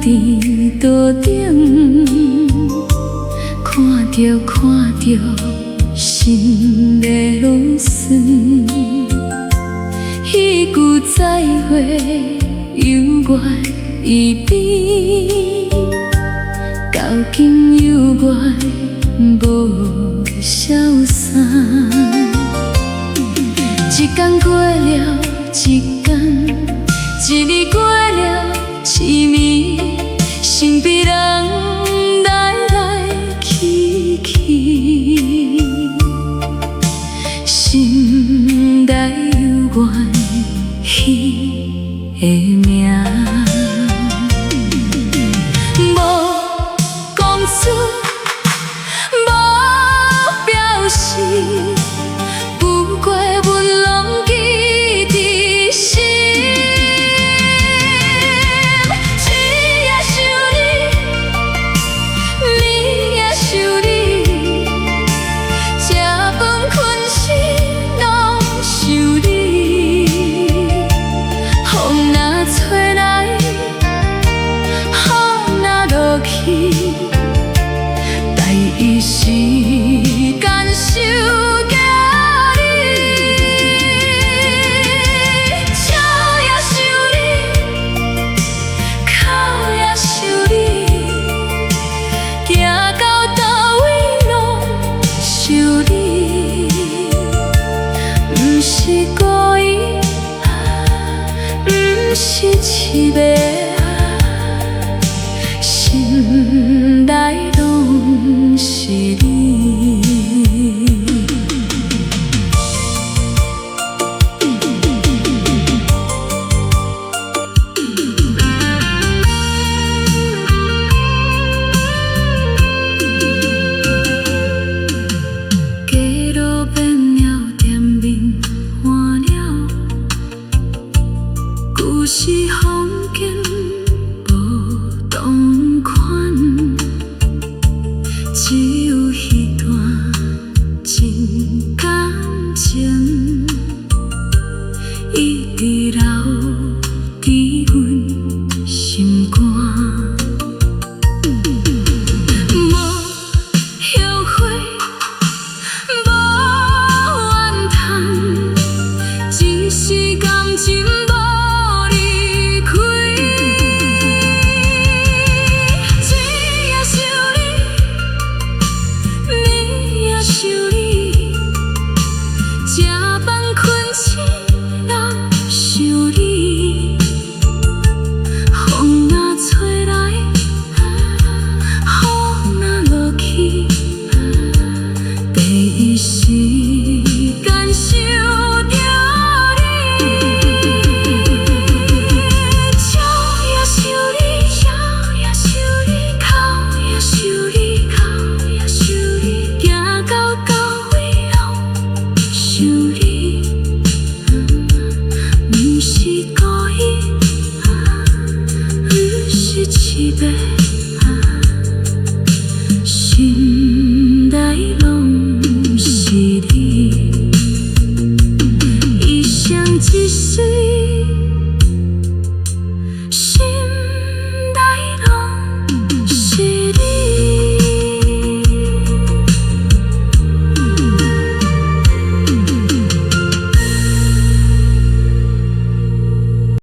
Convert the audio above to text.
伫桌顶，看着心在落酸。彼句再会，犹原伊边，到今犹原无消散。一天过了一天，一年过了一年，身边人来去去，心内犹原彼个名。无讲出，无表示，不过阮拢记伫心。一夜想你，暝夜想你，食饭困醒拢想你。风若吹来，雨若落去，待伊时间收寄你。笑也想你，哭也想你，行到倒位拢想你。不是故意，不是痴迷，心内拢是你。街路变了，店面换了，故事风景无同款，只有迄段真感情，一直留伫阮心肝。无后悔，无怨叹，只是感情无离开。一夜想你，暝夜想你，食饭困醒拢想你。风若吹来，雨若落去，第一时间想着你。笑也想你，哭也想你，行到到位拢想你。不是故意，不是痴迷。